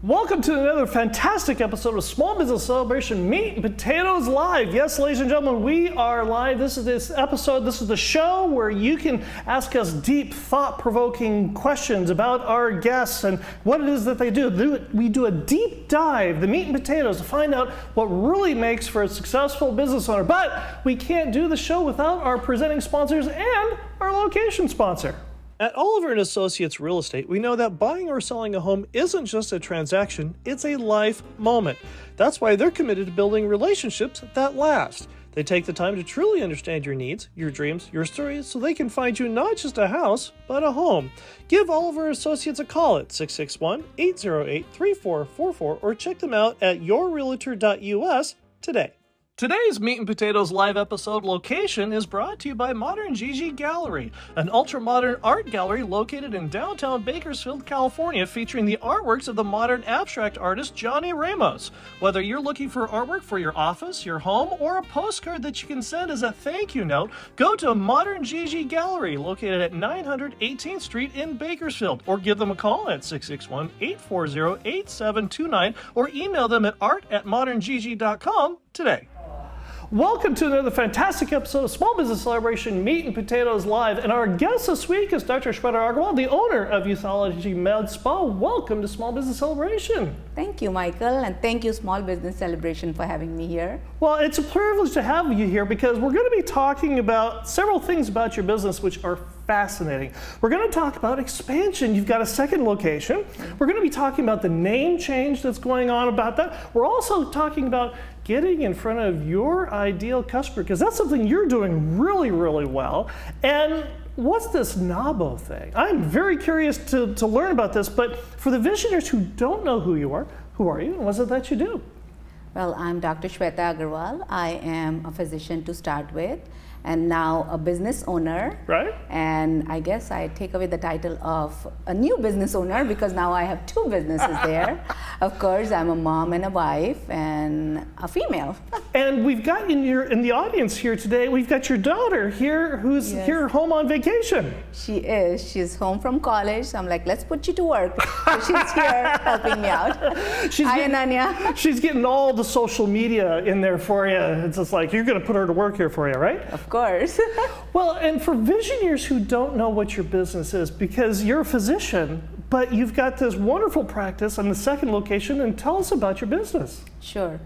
Welcome to another fantastic episode of Small Business Celebration Meat and Potatoes Live. Yes, ladies and gentlemen, we are live. This is the show where you can ask us deep, thought-provoking questions about our guests and what it is that they do. We do a deep dive, the meat and potatoes, to find out what really makes for a successful business owner. But we can't do the show without our presenting sponsors and our location sponsor. At Oliver & Associates Real Estate, we know that buying or selling a home isn't just a transaction, it's a life moment. That's why they're committed to building relationships that last. They take the time to truly understand your needs, your dreams, your stories, so they can find you not just a house, but a home. Give Oliver & Associates a call at 661-808-3444 or check them out at yourrealtor.us today. Today's Meat and Potatoes live episode location is brought to you by Modern Gigi Gallery, an ultra-modern art gallery located in downtown Bakersfield, California, featuring the artworks of the modern abstract artist Johnny Ramos. Whether you're looking for artwork for your office, your home, or a postcard that you can send as a thank you note, go to Modern Gigi Gallery, located at 900 18th Street in Bakersfield, or give them a call at 661-840-8729, or email them at art@moderngigi.com today. Welcome to another fantastic episode of Small Business Celebration Meat and Potatoes Live. And our guest this week is Dr. Agarwal, the owner of Youthology Med Spa. Welcome to Small Business Celebration. Thank you, Michael, and thank you, Small Business Celebration, for having me here. Well, it's a privilege to have you here because we're going to be talking about several things about your business which are fascinating. We're going to talk about expansion. You've got a second location. We're going to be talking about the name change that's going on about that. We're also talking about getting in front of your ideal customer, because that's something you're doing really, really well. And what's this NAVO thing? I'm very curious to learn about this, but for the visionaries who don't know who you are you, and what's it that you do? Well, I'm Dr. Shweta Agarwal. I am a physician to start with, and now a business owner. Right. And I guess I take away the title of a new business owner because now I have two businesses there. Of course, I'm a mom and a wife and a female. And we've got in the audience here today, we've got your daughter here who's here home on vacation. She is. She's home from college. So I'm like, let's put you to work. So she's here helping me out. Hi, Ananya. She's getting all the social media in there for you. It's just like, you're going to put her to work here for you, right? Of course. Well, and for visionaries who don't know what your business is, because you're a physician, but you've got this wonderful practice on the second location, and tell us about your business. Sure.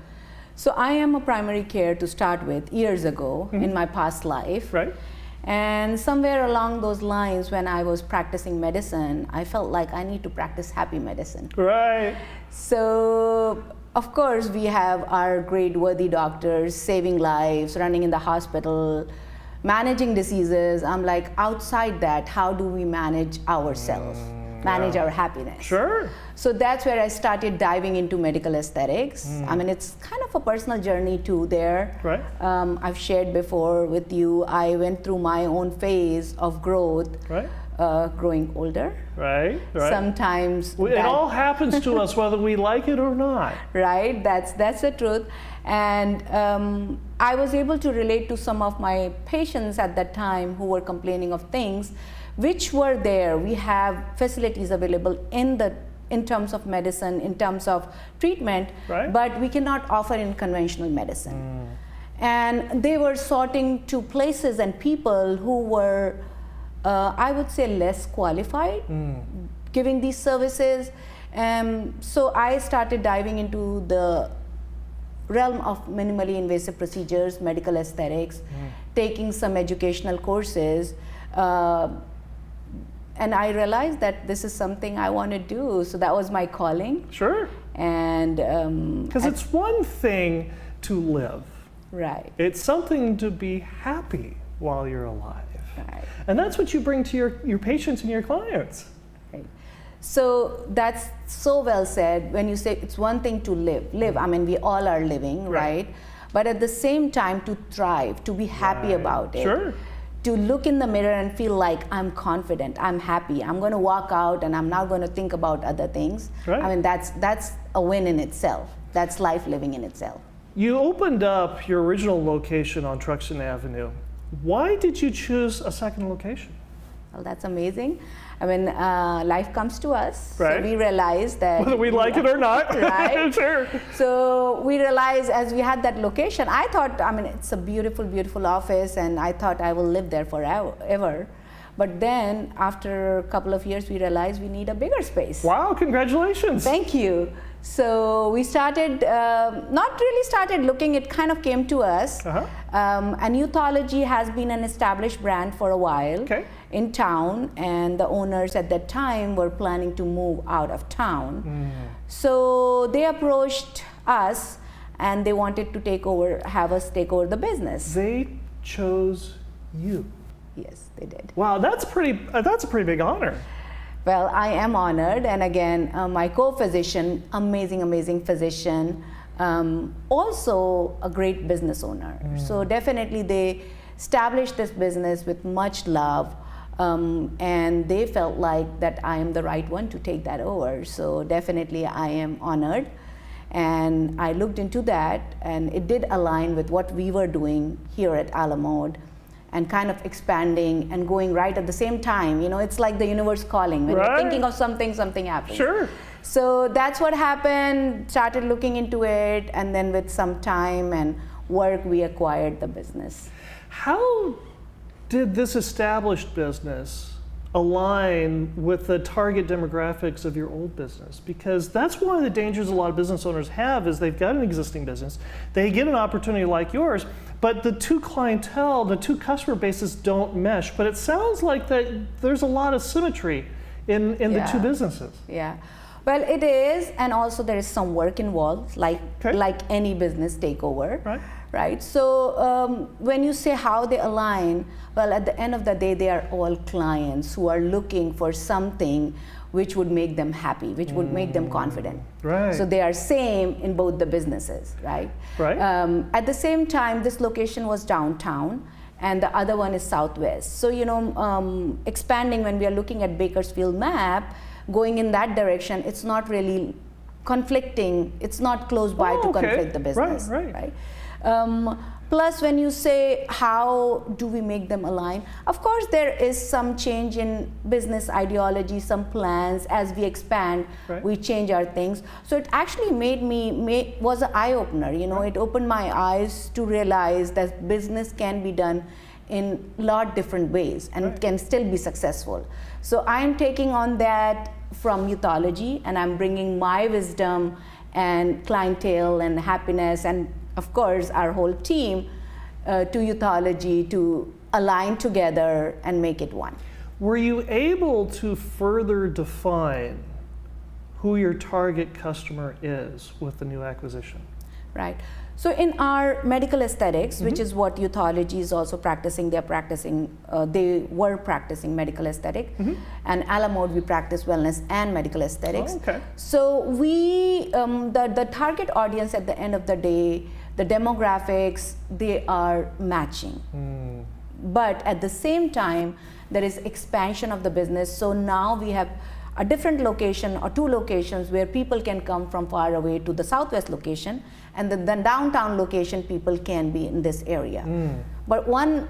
So I am a primary care to start with years ago in my past life. Right. And somewhere along those lines, when I was practicing medicine, I felt like I need to practice happy medicine. Right. So, of course, we have our great worthy doctors saving lives, running in the hospital, managing diseases. I'm like, outside that, how do we manage ourselves, manage our happiness? Sure. So that's where I started diving into medical aesthetics. I mean, it's kind of a personal journey too there. Right. I've shared before with you, I went through my own phase of growth. Right. Growing older. Right. Sometimes it all happens to us whether we like it or not. Right, that's the truth. And I was able to relate to some of my patients at that time who were complaining of things which were there. We have facilities available in terms of medicine, in terms of treatment, but we cannot offer in conventional medicine. And they were sorting to places and people who were I would say less qualified giving these services. So I started diving into the realm of minimally invasive procedures, medical aesthetics, taking some educational courses. And I realized that this is something I want to do. So that was my calling. Sure. And because it's one thing to live. Right. It's something to be happy while you're alive. Right. And that's what you bring to your patients and your clients. Right. So that's so well said. When you say it's one thing to live, I mean, we all are living, right? But at the same time, to thrive, to be happy about it. Sure. To look in the mirror and feel like I'm confident, I'm happy, I'm going to walk out and I'm not going to think about other things. Right. I mean, that's a win in itself. That's life living in itself. You opened up your original location on Truxton Avenue. Why did you choose a second location? Well, that's amazing. I mean, life comes to us, Right. so we realized that Whether we like it or not. Right. Sure. So we realized as we had that location, I thought, I mean, it's a beautiful, beautiful office, and I thought I will live there forever. But then after a couple of years, we realized we need a bigger space. Wow, congratulations. Thank you. So we started, not really started looking, it kind of came to us. Uh-huh. And Youthology has been an established brand for a while in town, and the owners at that time were planning to move out of town. So they approached us and they wanted to have us take over the business. They chose you. Yes, they did. Wow, that's a pretty big honor. Well, I am honored, and again, my co-physician, amazing physician, also a great business owner. So definitely they established this business with much love, and they felt like that I am the right one to take that over. So definitely I am honored, and I looked into that, and it did align with what we were doing here at Alamode, and kind of expanding and going right at the same time. You know, it's like the universe calling. When you're thinking of something, something happens. Sure. So that's what happened, started looking into it, and then with some time and work, we acquired the business. How did this established business align with the target demographics of your old business? Because that's one of the dangers a lot of business owners have, is they've got an existing business, they get an opportunity like yours, but the two customer bases don't mesh. But it sounds like that there's a lot of symmetry in the two businesses. Yeah. Well, it is, and also there is some work involved, like any business takeover. Right. So when you say how they align, well, at the end of the day, they are all clients who are looking for something which would make them happy, which would make them confident. Right. So they are same in both the businesses, right? Right. At the same time, this location was downtown, and the other one is southwest. So, you know, expanding, when we are looking at Bakersfield map, going in that direction, it's not really conflicting. It's not close by to conflict the business. Right. Plus, when you say how do we make them align, of course there is some change in business ideology, some plans. As we expand, we change our things. So it actually was an eye-opener. You know, it opened my eyes to realize that business can be done in a lot different ways, and it can still be successful. So I'm taking on that from Youthology, and I'm bringing my wisdom and clientele and happiness, and of course our whole team to Youthology to align together and make it one. Were you able to further define who your target customer is with the new acquisition? Right. So in our medical aesthetics, which is what Youthology is also practicing, they were practicing medical aesthetic, and Alamode we practice wellness and medical aesthetics. So we, the target audience at the end of the day, the demographics, they are matching. But at the same time, there is expansion of the business. So now we have a different location or two locations where people can come from far away to the southwest location, and the downtown location people can be in this area. But one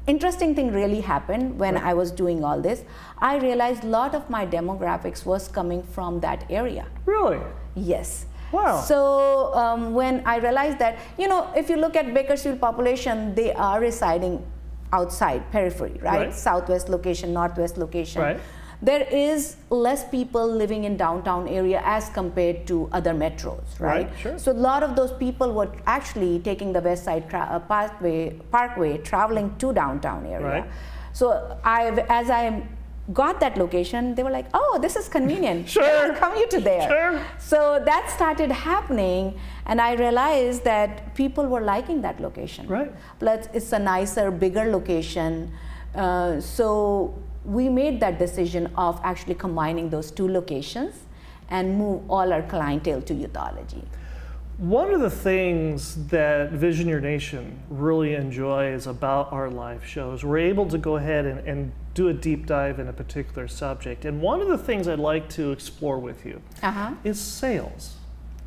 interesting thing really happened when I was doing all this. I realized a lot of my demographics was coming from that area. Really? Yes. Wow. So when I realized that, you know, if you look at Bakersfield population, they are residing outside, periphery, right? Southwest location, northwest location. There is less people living in downtown area as compared to other metros, right? So a lot of those people were actually taking the West Side Parkway, traveling to downtown area. So as I got that location, they were like, oh, this is convenient. I'll commute to there. So that started happening, and I realized that people were liking that location. Plus, it's a nicer, bigger location. So we made that decision of actually combining those two locations and move all our clientele to Youthology. One of the things that Vision Your Nation really enjoys about our live shows, we're able to go ahead and do a deep dive in a particular subject. And one of the things I'd like to explore with you is sales.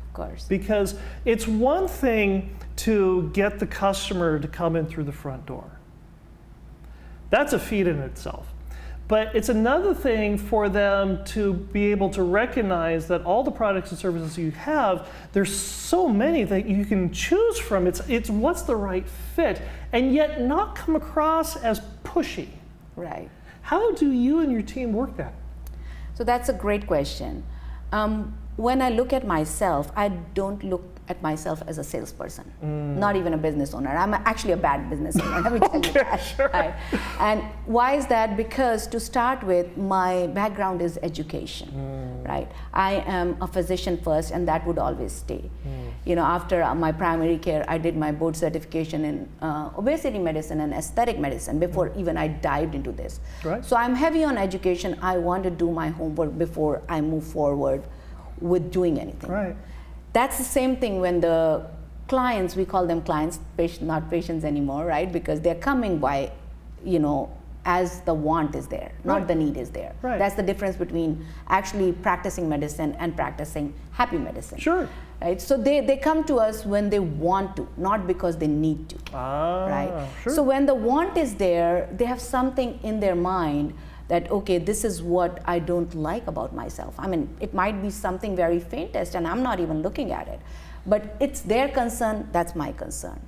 Of course. Because it's one thing to get the customer to come in through the front door. That's a feat in itself. But it's another thing for them to be able to recognize that all the products and services you have, there's so many that you can choose from. It's what's the right fit, and yet not come across as pushy. Right. How do you and your team work that? So that's a great question. When I look at myself, I don't look at myself as a salesperson, not even a business owner. I'm actually a bad business owner, let me tell you that. Sure. Right? And why is that? Because to start with, my background is education, right? I am a physician first, and that would always stay. You know, after my primary care, I did my board certification in obesity medicine and aesthetic medicine before even I dived into this. Right. So I'm heavy on education. I want to do my homework before I move forward with doing anything. Right. That's the same thing when the clients, we call them clients, not patients anymore, right? Because they're coming by, you know, as the want is there, not the need is there. Right. That's the difference between actually practicing medicine and practicing happy medicine. Sure. Right? So they come to us when they want to, not because they need to. Right? Sure. So when the want is there, they have something in their mind that, okay, this is what I don't like about myself. I mean, it might be something very faintest and I'm not even looking at it. But it's their concern, that's my concern.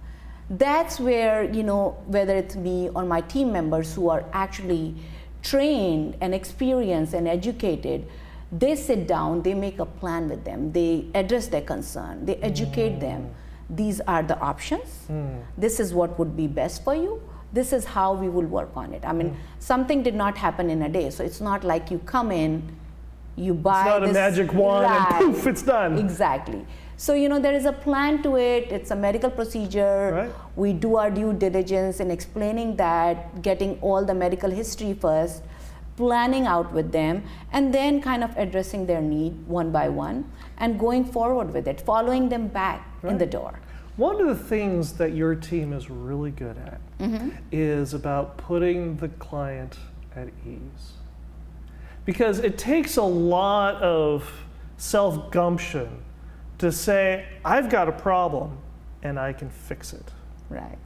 That's where, you know, whether it's me or my team members who are actually trained and experienced and educated, they sit down, they make a plan with them, they address their concern, they educate them. These are the options. This is what would be best for you. This is how we will work on it. I mean, something did not happen in a day. So it's not like you come in, you buy It's not a magic wand and poof, it's done. Exactly. So, you know, there is a plan to it. It's a medical procedure. Right. We do our due diligence in explaining that, getting all the medical history first, planning out with them, and then kind of addressing their need one by one and going forward with it, following them back in the door. One of the things that your team is really good at is about putting the client at ease. Because it takes a lot of self-gumption to say, I've got a problem and I can fix it. Right.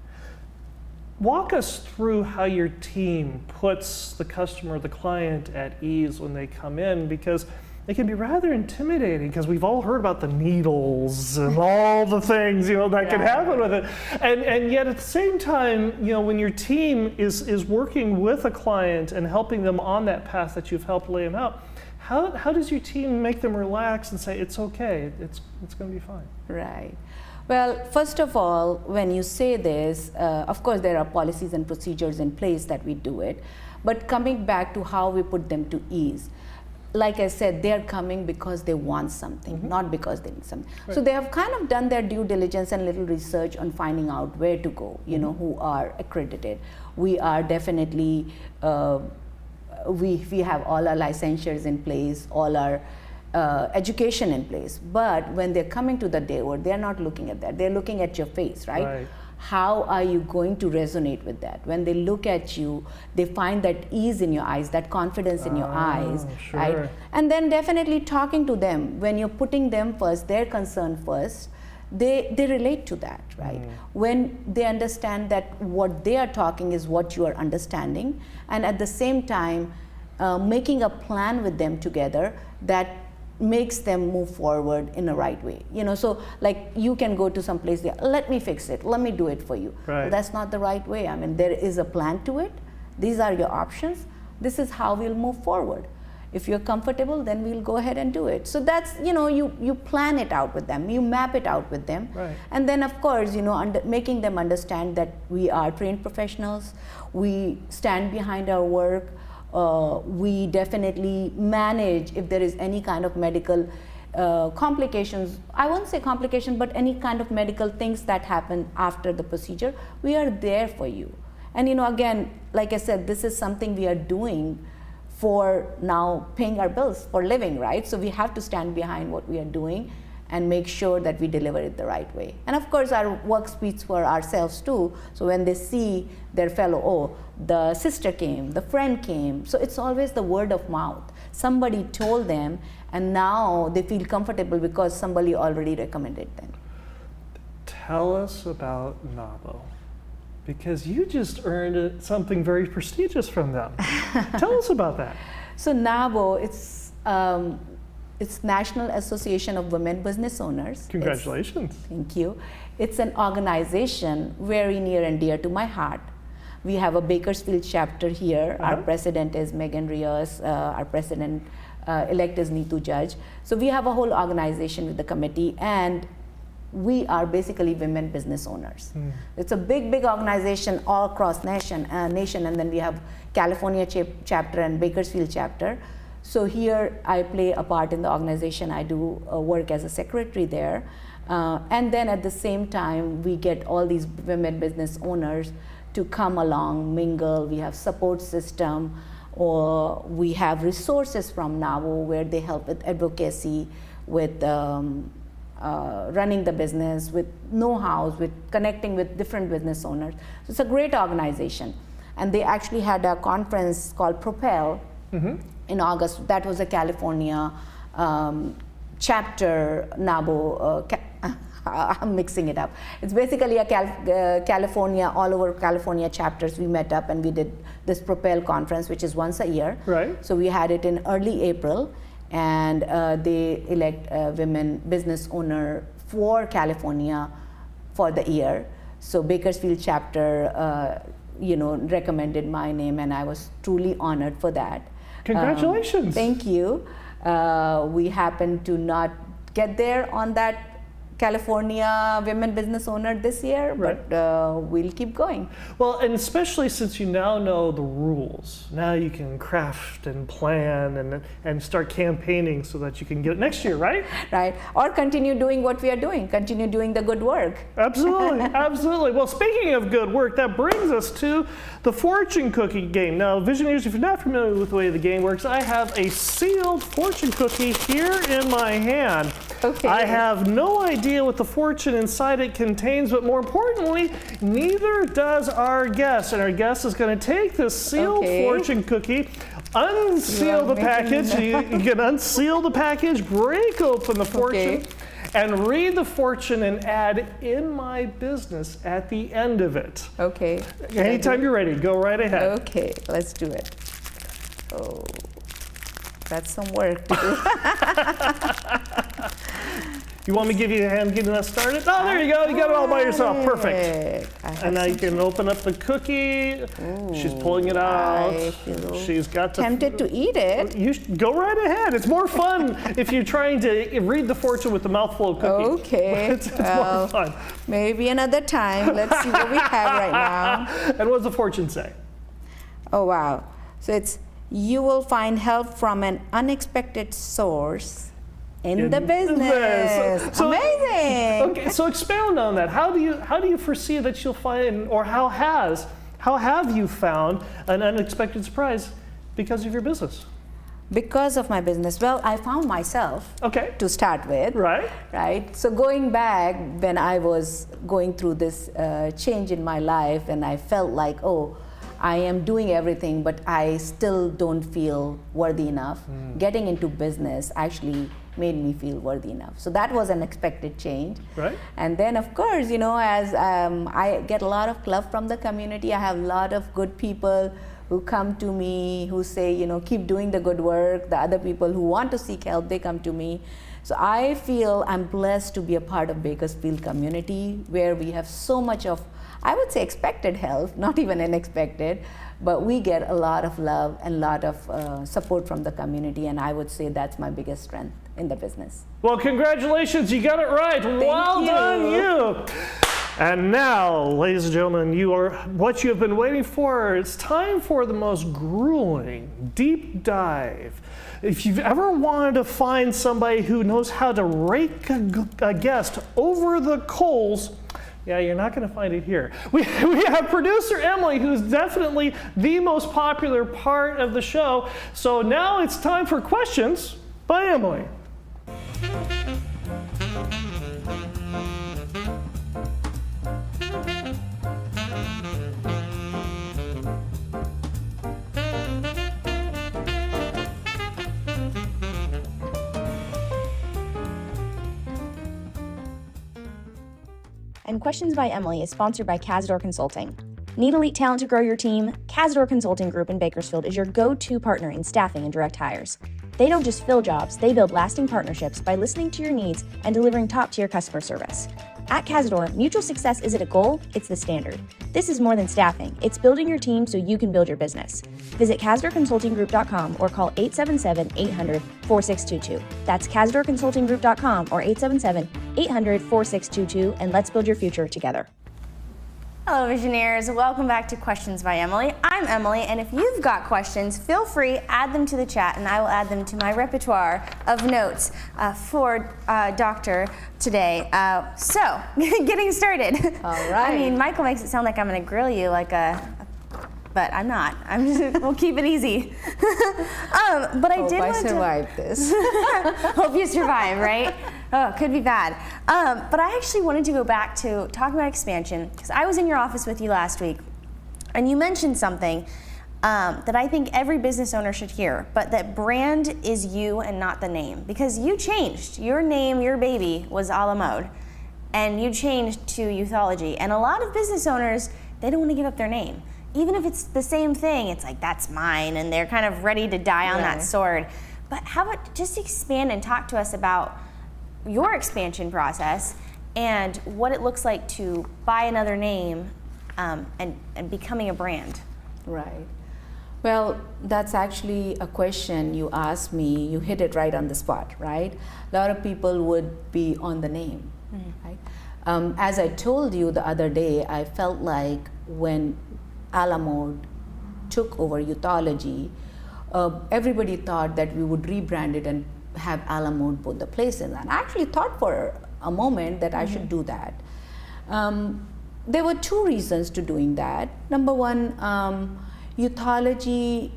Walk us through how your team puts the customer, the client at ease when they come in, because it can be rather intimidating, because we've all heard about the needles and all the things, you know, that can happen with it. And yet at the same time, you know, when your team is working with a client and helping them on that path that you've helped lay them out, how does your team make them relax and say, it's okay, it's going to be fine? Right. Well, first of all, when you say this, of course there are policies and procedures in place that we do it, but coming back to how we put them to ease, like I said, they're coming because they want something, not because they need something. Right. So they have kind of done their due diligence and little research on finding out where to go, you know, who are accredited. We are definitely, we have all our licensures in place, all our education in place. But when they're coming to the door, they're not looking at that. They're looking at your face, right? How are you going to resonate with that? When they look at you, they find that ease in your eyes, that confidence in your eyes, right? And then definitely talking to them, when you're putting them first, their concern first, they relate to that, right? When they understand that what they are talking is what you are understanding, and at the same time, making a plan with them together that makes them move forward in the right way. You know, so like you can go to some place there, let me fix it, let me do it for you. Right. Well, that's not the right way. I mean, there is a plan to it. These are your options. This is how we'll move forward. If you're comfortable, then we'll go ahead and do it. So that's, you know, you plan it out with them, you map it out with them. Right. And then of course, you know, making them understand that we are trained professionals, we stand behind our work, we definitely manage if there is any kind of medical complications. I won't say complication, but any kind of medical things that happen after the procedure, we are there for you. And you know, again, like I said, this is something we are doing for now paying our bills for living, right? So we have to stand behind what we are doing and make sure that we deliver it the right way. And of course, our work speaks for ourselves too. So when they see their fellow, oh, the sister came, the friend came. So it's always the word of mouth. Somebody told them, and now they feel comfortable because somebody already recommended them. Tell us about NAVO. because you just earned something very prestigious from them. Tell us about that. So NAVO, it's National Association of Women Business Owners. Congratulations. Thank you. It's an organization very near and dear to my heart. We have a Bakersfield chapter here. Our president is Megan Rios. Our president elect is Neetu Judge. So we have a whole organization with the committee, and we are basically women business owners. It's a big organization all across nation, and then we have California chapter and Bakersfield chapter. So here I play a part in the organization. I do work as a secretary there. And then at the same time, we get all these women business owners to come along, mingle. We have support system, or we have resources from NAVO where they help with advocacy, with running the business, with know-hows, with connecting with different business owners. So it's a great organization. And they actually had a conference called Propel in August. That was a California chapter, NAVO. I'm mixing it up. It's basically a California, all over California chapters. We met up and we did this Propel conference, which is once a year. Right. So we had it in early April, and they elect a women business owner for California for the year. So Bakersfield chapter, recommended my name, and I was truly honored for that. Congratulations. Thank you. We happened to not get there on that California women business owner this year, but we'll keep going. Well, and especially since you now know the rules, now you can craft and plan and start campaigning so that you can get it next year, right? Right, or continue doing what we are doing, continue doing the good work. Absolutely, absolutely. Well, speaking of good work, that brings us to the fortune cookie game. Now, Visionaries, if you're not familiar with the way the game works, I have a sealed fortune cookie here in my hand. Okay. I have no idea what the fortune inside it contains, but more importantly, neither does our guest. And our guest is going to take this sealed fortune cookie, unseal the package. You can unseal the package, break open the fortune, and read the fortune and add "in my business" at the end of it. Okay. Anytime you're ready, go right ahead. Okay, let's do it. Oh, that's some work to do. You want me to give you a hand getting that started? Oh, there you go. You got it all by yourself. Perfect. And now you can open up the cookie. Ooh, she's pulling it out. She's got tempted to eat it. You go right ahead. It's more fun if you're trying to read the fortune with the mouthful of cookie. Okay. It's more fun. Maybe another time. Let's see what we have right now. And what does the fortune say? Oh, wow. So it's, you will find help from an unexpected source in the business. So, amazing. Okay, so expound on that. How do you foresee that you'll find, or how have you found an unexpected surprise because of your business? Because of my business, well, I found myself to start with. Right. So going back when I was going through this change in my life, and I felt like, oh, I am doing everything, but I still don't feel worthy enough. Getting into business actually made me feel worthy enough. So that was an expected change. Right. And then, of course, as I get a lot of love from the community, I have a lot of good people who come to me, who say, keep doing the good work. The other people who want to seek help, they come to me. So I feel I'm blessed to be a part of Bakersfield community, where we have so much of, I would say, expected help, not even unexpected, but we get a lot of love and a lot of support from the community, and I would say that's my biggest strength in the business. Well, congratulations, you got it right. Well done, you. And now, ladies and gentlemen, you are what you have been waiting for. It's time for the most grueling deep dive. If you've ever wanted to find somebody who knows how to rake a guest over the coals, yeah, you're not going to find it here. We have producer Emily, who's definitely the most popular part of the show. So now it's time for questions by Emily. And Questions by Emily is sponsored by Casdor Consulting. Need elite talent to grow your team? Cazador Consulting Group in Bakersfield is your go-to partner in staffing and direct hires. They don't just fill jobs, they build lasting partnerships by listening to your needs and delivering top-tier customer service. At Cazador, mutual success isn't a goal, it's the standard. This is more than staffing, it's building your team so you can build your business. Visit CazadorConsultingGroup.com or call 877-800-4622. That's CazadorConsultingGroup.com or 877-800-4622, and let's build your future together. Hello Visionaires, welcome back to Questions by Emily. I'm Emily, and if you've got questions, feel free, add them to the chat, and I will add them to my repertoire of notes for Doctor today. So, getting started. All right. I mean, Michael makes it sound like I'm going to grill you but I'm not. We'll keep it easy. But I did want to survive this. Hope you survive, right? Oh, could be bad. But I actually wanted to go back to talking about expansion, because I was in your office with you last week, and you mentioned something that I think every business owner should hear, but that brand is you and not the name. Because you changed. Your name, your baby, was a la mode, and you changed to Youthology. And a lot of business owners, they don't want to give up their name. Even if it's the same thing, it's like, that's mine, and they're kind of ready to die on that sword. But how about just expand and talk to us about your expansion process and what it looks like to buy another name and becoming a brand. Right. Well, that's actually a question you asked me. You hit it right on the spot, right? A lot of people would be on the name, right? As I told you the other day, I felt like when Alamode took over Youthology, everybody thought that we would rebrand it and have Alamode put the place in. And I actually thought for a moment that I should do that. There were two reasons to doing that. Number one, Youthology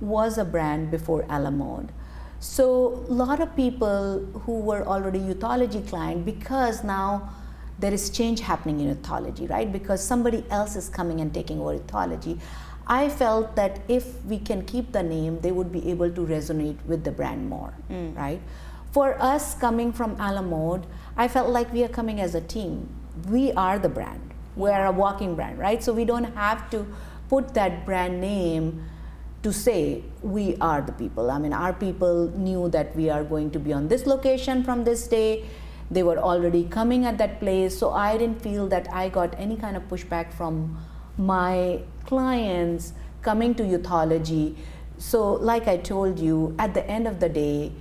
was a brand before Alamode. So a lot of people who were already Youthology client, because now there is change happening in Youthology, right? Because somebody else is coming and taking over Youthology. I felt that if we can keep the name, they would be able to resonate with the brand more, right? For us coming from Alamode, I felt like we are coming as a team. We are the brand. We are a walking brand, right? So we don't have to put that brand name to say we are the people. I mean, our people knew that we are going to be on this location from this day. They were already coming at that place, so I didn't feel that I got any kind of pushback from my clients coming to Youthology. So like I told you, at the end of the day,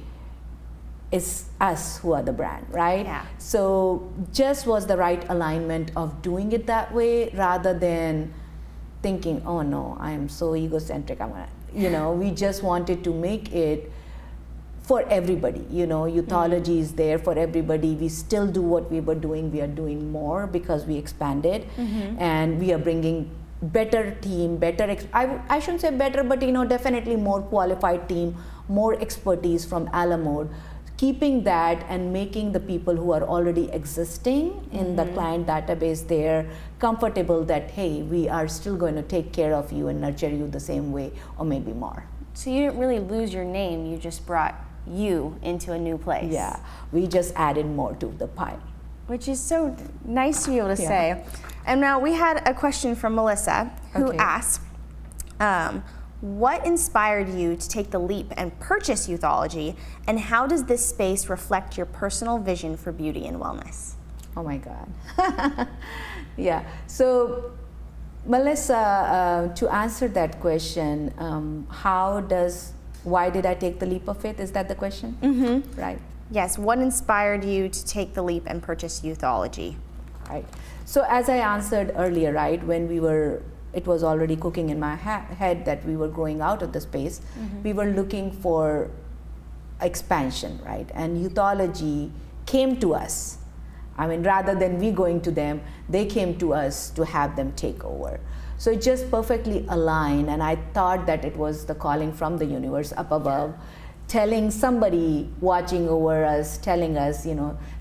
it's us who are the brand, right? Yeah. So just was the right alignment of doing it that way rather than thinking, oh no, I am so egocentric, I'm gonna, we just wanted to make it for everybody, Youthology is there for everybody. We still do what we were doing. We are doing more because we expanded, and we are bringing better team, I shouldn't say better, but definitely more qualified team, more expertise from Alamode, keeping that and making the people who are already existing in the client database there comfortable that, hey, we are still going to take care of you and nurture you the same way or maybe more. So you didn't really lose your name, you just brought you into a new place. Yeah, we just added more to the pie. Which is so nice to be able to say. And now we had a question from Melissa who asked, what inspired you to take the leap and purchase Youthology, and how does this space reflect your personal vision for beauty and wellness? Oh my God. Yeah, so Melissa, to answer that question, why did I take the leap of faith? Is that the question? Right. Yes, what inspired you to take the leap and purchase Youthology? Right. So as I answered earlier, right, when it was already cooking in my head that we were growing out of the space, we were looking for expansion, right? And Youthology came to us. I mean, rather than we going to them, they came to us to have them take over. So it just perfectly aligned, and I thought that it was the calling from the universe up above, telling somebody watching over us, telling us,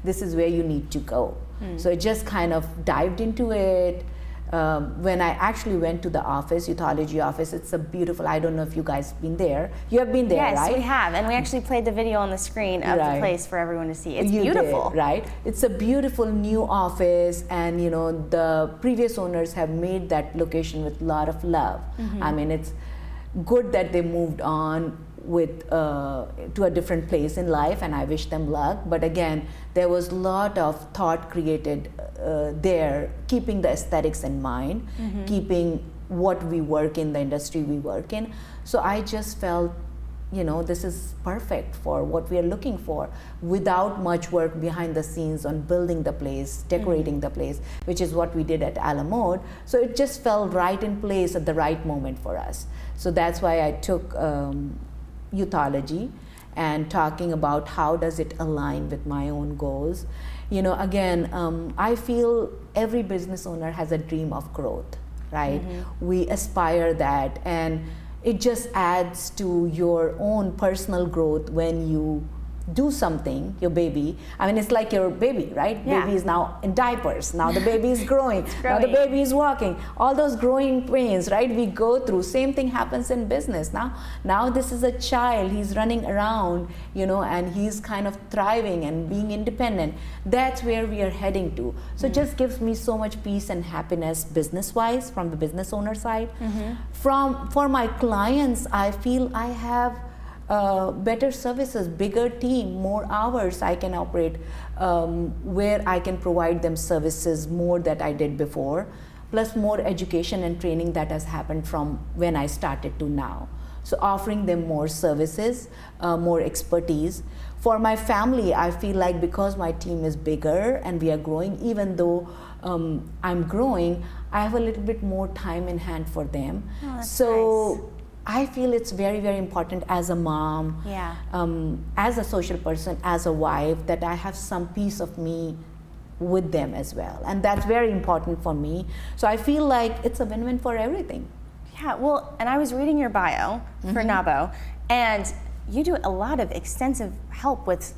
this is where you need to go. So it just kind of dived into it, when I actually went to the office, Youthology office, it's a beautiful, I don't know if you guys been there. You have been there, Yes, right? we have, and we actually played the video on the screen of the place for everyone to see. It's beautiful. Did, right? It's a beautiful new office, and the previous owners have made that location with a lot of love. I mean, it's good that they moved on with to a different place in life, and I wish them luck. But again, there was a lot of thought created there, keeping the aesthetics in mind, keeping what we work in, the industry we work in. So I just felt, this is perfect for what we are looking for, without much work behind the scenes on building the place, decorating the place, which is what we did at Alamode. So it just fell right in place at the right moment for us. So that's why I took Youthology and talking about how does it align with my own goals. Again, I feel every business owner has a dream of growth, right? We aspire that, and it just adds to your own personal growth when you do something, your baby. I mean, it's like your baby, right? Yeah. Baby is now in diapers. Now the baby is growing. Now the growing. baby is walking. All those growing pains, right? We go through. Same thing happens in business. Now this is a child. He's running around, and he's kind of thriving and being independent. That's where we are heading to. So it just gives me so much peace and happiness business-wise, from the business owner side. For my clients, I feel I have better services, bigger team, more hours I can operate, where I can provide them services more that I did before, plus more education and training that has happened from when I started to now. So offering them more services, more expertise. For my family, I feel like because my team is bigger and we are growing, even though I'm growing, I have a little bit more time in hand for them. Oh, that's so nice. I feel it's very, very important as a mom, as a social person, as a wife, that I have some piece of me with them as well. And that's very important for me. So I feel like it's a win-win for everything. Yeah, well, and I was reading your bio for NAVO, and you do a lot of extensive help with,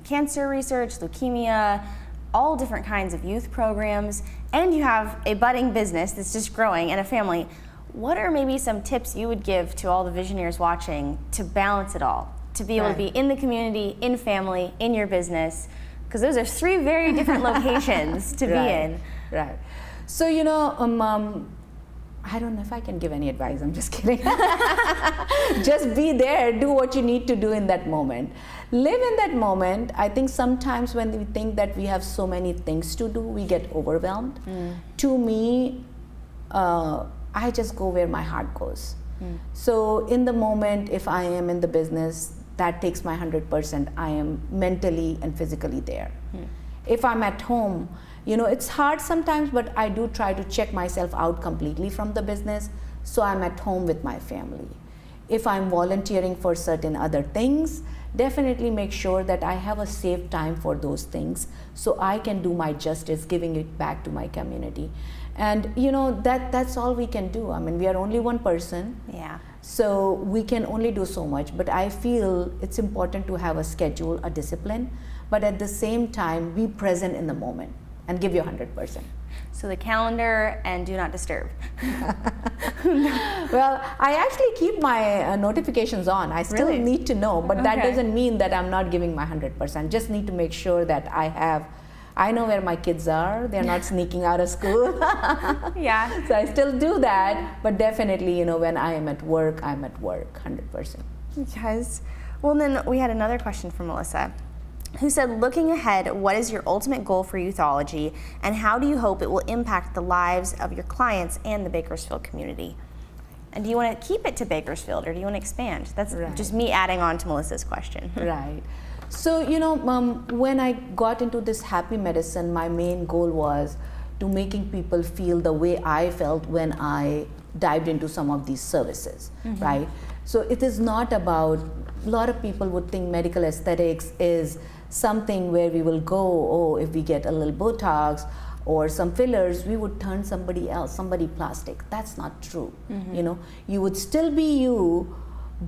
cancer research, leukemia, all different kinds of youth programs, and you have a budding business that's just growing and a family. What are maybe some tips you would give to all the visionaries watching to balance it all? To be able to be in the community, in family, in your business? Because those are three very different locations to be in. Right. So, I don't know if I can give any advice, I'm just kidding. Just be there, do what you need to do in that moment. Live in that moment. I think sometimes when we think that we have so many things to do, we get overwhelmed. To me, I just go where my heart goes. So in the moment, if I am in the business, that takes my 100%. I am mentally and physically there. If I'm at home, it's hard sometimes, but I do try to check myself out completely from the business, so I'm at home with my family. If I'm volunteering for certain other things, definitely make sure that I have a safe time for those things, so I can do my justice, giving it back to my community. And that's all we can do. I mean, we are only one person. Yeah. So we can only do so much, but I feel it's important to have a schedule, a discipline, but at the same time, be present in the moment and give your 100%. So the calendar and do not disturb. Well, I actually keep my notifications on. I still Really? need to know, but that Okay. doesn't mean that I'm not giving my 100%. Just need to make sure that I know where my kids are. They're not sneaking out of school. Yeah. So I still do that, but definitely, when I am at work, I'm at work 100%. Because, well, then we had another question from Melissa, who said, looking ahead, what is your ultimate goal for Youthology, and how do you hope it will impact the lives of your clients and the Bakersfield community? And do you want to keep it to Bakersfield, or do you want to expand? That's Right. just me adding on to Melissa's question. Right. So, when I got into this happy medicine, my main goal was to making people feel the way I felt when I dived into some of these services, right? So it is not about, a lot of people would think medical aesthetics is something where we will go, if we get a little Botox or some fillers, we would turn somebody else, somebody plastic. That's not true. You would still be you,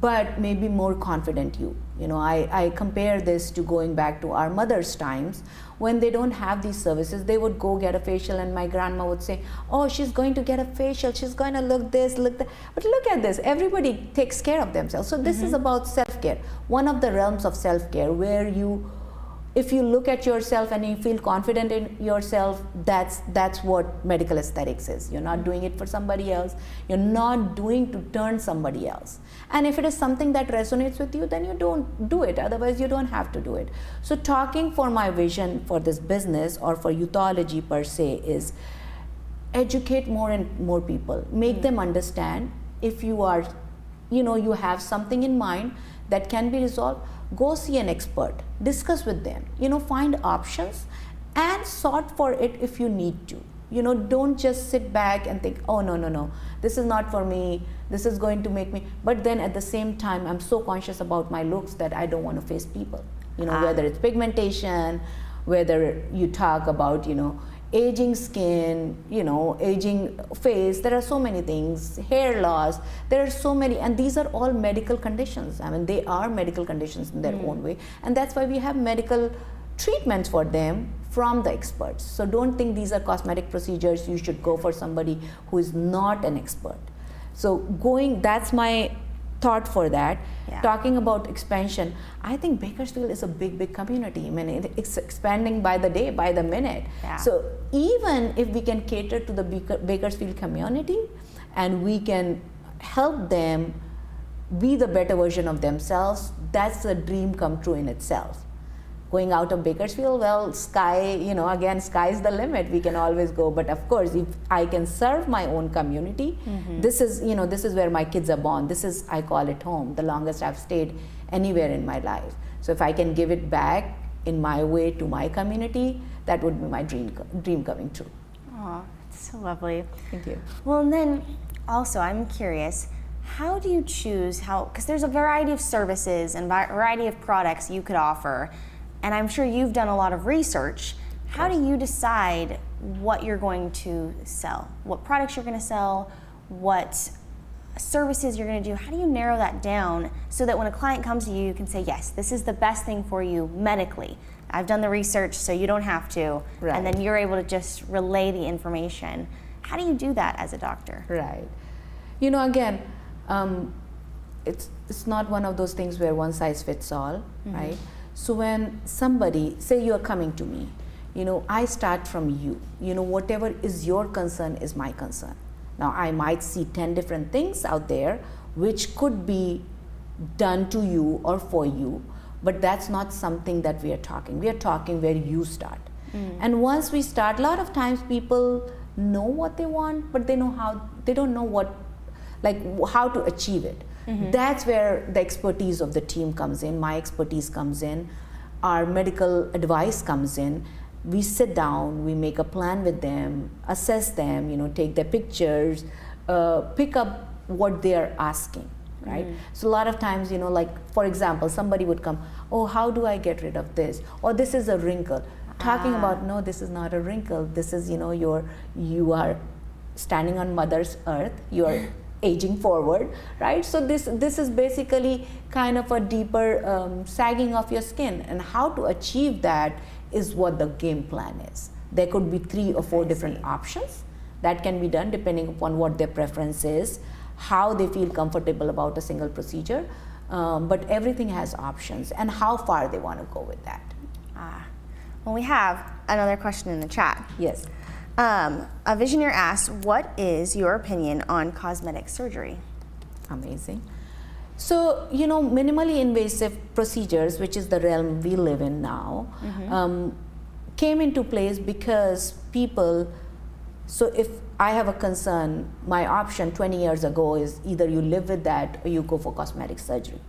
but maybe more confident you. You know, I compare this to going back to our mother's times when they don't have these services. They would go get a facial and my grandma would say, oh, she's going to get a facial, she's going to look this, look that. But look at this, everybody takes care of themselves. So this is about self-care, one of the realms of self-care where you, if you look at yourself and you feel confident in yourself, that's what medical aesthetics is. You're not doing it for somebody else. You're not doing to turn somebody else. And if it is something that resonates with you, then you don't do it. Otherwise, you don't have to do it. So talking for my vision for this business or for Youthology per se is educate more and more people. Make them understand if you are, you know, you have something in mind that can be resolved, go see an expert, discuss with them, you know, find options and sort for it if you need to. You know, don't just sit back and think, oh, no, this is not for me, this is going to make me, but then at the same time, I'm so conscious about my looks that I don't want to face people. You know, whether it's pigmentation, whether you talk about, you know, aging skin, you know, aging face, there are so many things, hair loss, there are so many, and these are all medical conditions. I mean, they are medical conditions in their own way, and that's why we have medical treatments for them from the experts. So don't think these are cosmetic procedures, you should go for somebody who is not an expert. So that's my thought for that. Yeah. Talking about expansion, I think Bakersfield is a big community. I mean, it's expanding by the day, by the minute. Yeah. So even if we can cater to the Bakersfield community and we can help them be the better version of themselves, that's a dream come true in itself. Going out of Bakersfield, well, sky's the limit. We can always go. But of course, if I can serve my own community, this is where my kids are born. This is, I call it home, the longest I've stayed anywhere in my life. So if I can give it back in my way to my community, that would be my dream coming true. Oh, it's so lovely. Thank you. Well, and then also, I'm curious, how do you choose because there's a variety of services and variety of products you could offer, and I'm sure you've done a lot of research. How do you decide what you're going to sell? What products you're going to sell? What services you're going to do? How do you narrow that down so that when a client comes to you, you can say, yes, this is the best thing for you medically. I've done the research, so you don't have to. Right. And then you're able to just relay the information. How do you do that as a doctor? Right. You know, again, it's not one of those things where one size fits all, right? So when somebody, say you're coming to me, you know, I start from you. You know, whatever is your concern is my concern. Now, I might see 10 different things out there which could be done to you or for you, but that's not something that we are talking. We are talking where you start. And once we start, a lot of times people know what they want, but they don't know how to achieve it. That's where the expertise of the team comes in, my expertise comes in, our medical advice comes in. We sit down, we make a plan with them, assess them, you know, take their pictures, pick up what they are asking, right? So a lot of times, you know, like for example, somebody would come, oh, how do I get rid of this? Or this is a wrinkle. Talking about, no, this is not a wrinkle. This is, you know, you are standing on Mother's Earth. You are aging forward, right? So this is basically kind of a deeper sagging of your skin, and how to achieve that is what the game plan is. There could be 3 or 4 different options that can be done depending upon what their preference is, how they feel comfortable about a single procedure, but everything has options and how far they want to go with that. Well, we have another question in the chat. Yes. A Visioneer asks, what is your opinion on cosmetic surgery? Amazing. So, you know, minimally invasive procedures, which is the realm we live in now, came into place because people, so if I have a concern, my option 20 years ago is either you live with that or you go for cosmetic surgery.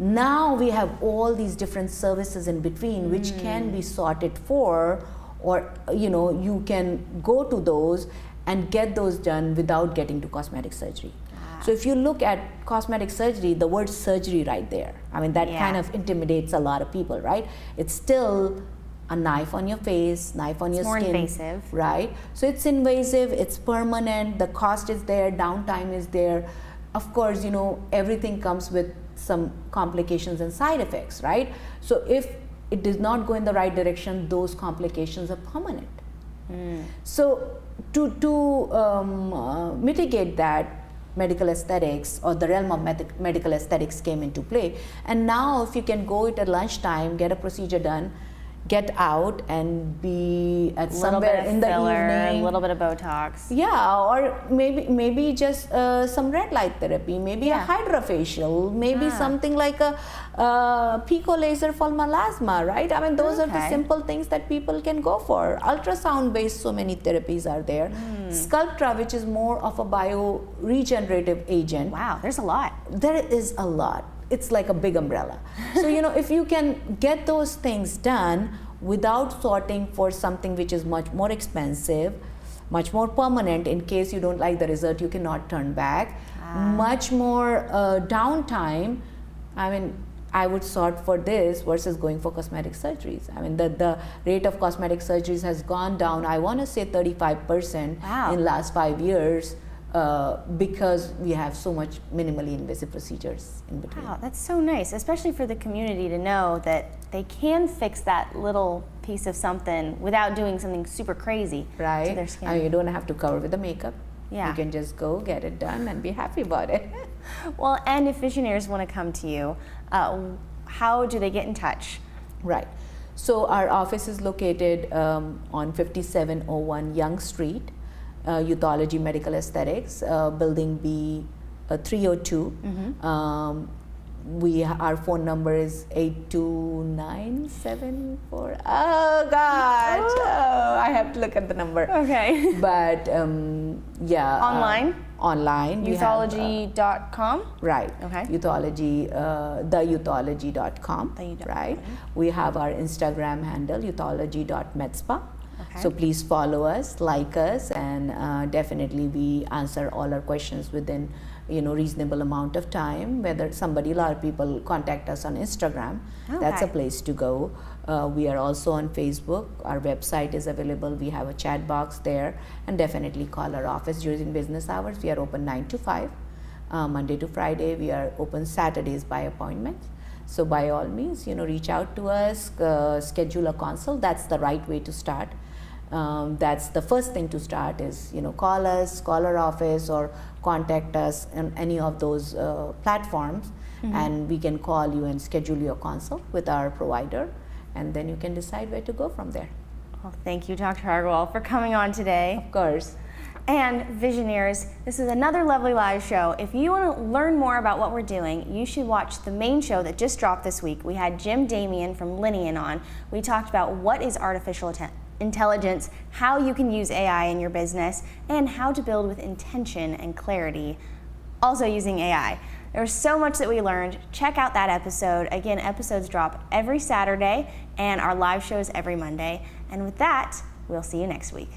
Now we have all these different services in between which can be sorted for, or you know, you can go to those and get those done without getting to cosmetic surgery. So if you look at cosmetic surgery, the word surgery right there, I mean, that kind of intimidates a lot of people, right? It's still a knife on your face, knife on your skin. More invasive. Right? So it's invasive, it's permanent, the cost is there, downtime is there. of course, everything comes with some complications and side effects, right? So if it does not go in the right direction, those complications are permanent. So to mitigate that, medical aesthetics or the realm of medical aesthetics came into play. And now if you can go at lunchtime, get a procedure done, get out and be at somewhere in the evening. A little bit of Botox. Yeah, or maybe just some red light therapy, maybe a hydrofacial, maybe something like a pico laser for melasma, right? I mean, those are the simple things that people can go for. Ultrasound based, so many therapies are there. Sculptra, which is more of a bio-regenerative agent. Wow, there's a lot. There is a lot. It's like a big umbrella. So, if you can get those things done without sorting for something which is much more expensive, much more permanent, in case you don't like the result, you cannot turn back, much more downtime. I mean, I would sort for this versus going for cosmetic surgeries. I mean, the rate of cosmetic surgeries has gone down, I want to say 35% in last 5 years. Because we have so much minimally invasive procedures in between. Wow, that's so nice, especially for the community to know that they can fix that little piece of something without doing something super crazy to their skin. I mean, you don't have to cover with the makeup. Yeah. You can just go get it done and be happy about it. Well, and if visionaries want to come to you, how do they get in touch? Right. So our office is located on 5701 Young Street. Youthology Medical Aesthetics, Building B 302. Our phone number is 82974. Oh gosh, I have to look at the number. Okay. But yeah. Online? Online. Youthology.com? Right. Okay. Youthology, theyouthology.com. Right. We have our Instagram handle, youthology.medspa. Okay. So please follow us, like us, and definitely we answer all our questions within reasonable amount of time. Whether a lot of people contact us on Instagram, that's a place to go. We are also on Facebook. Our website is available. We have a chat box there, and definitely call our office during business hours. We are open 9 to 5, Monday to Friday. We are open Saturdays by appointment. So by all means, reach out to us, schedule a consult. That's the right way to start. That's the first thing to start is, call us, call our office, or contact us on any of those platforms, and we can call you and schedule your consult with our provider, and then you can decide where to go from there. Well, thank you, Dr. Agarwal, for coming on today. Of course. And Visionaries, this is another lovely live show. If you want to learn more about what we're doing, you should watch the main show that just dropped this week. We had Jim Damian from Linean on. We talked about what is artificial intelligence, how you can use AI in your business, and how to build with intention and clarity, also using AI. There's so much that we learned. Check out that episode. Again, episodes drop every Saturday, and our live shows every Monday. And with that, we'll see you next week.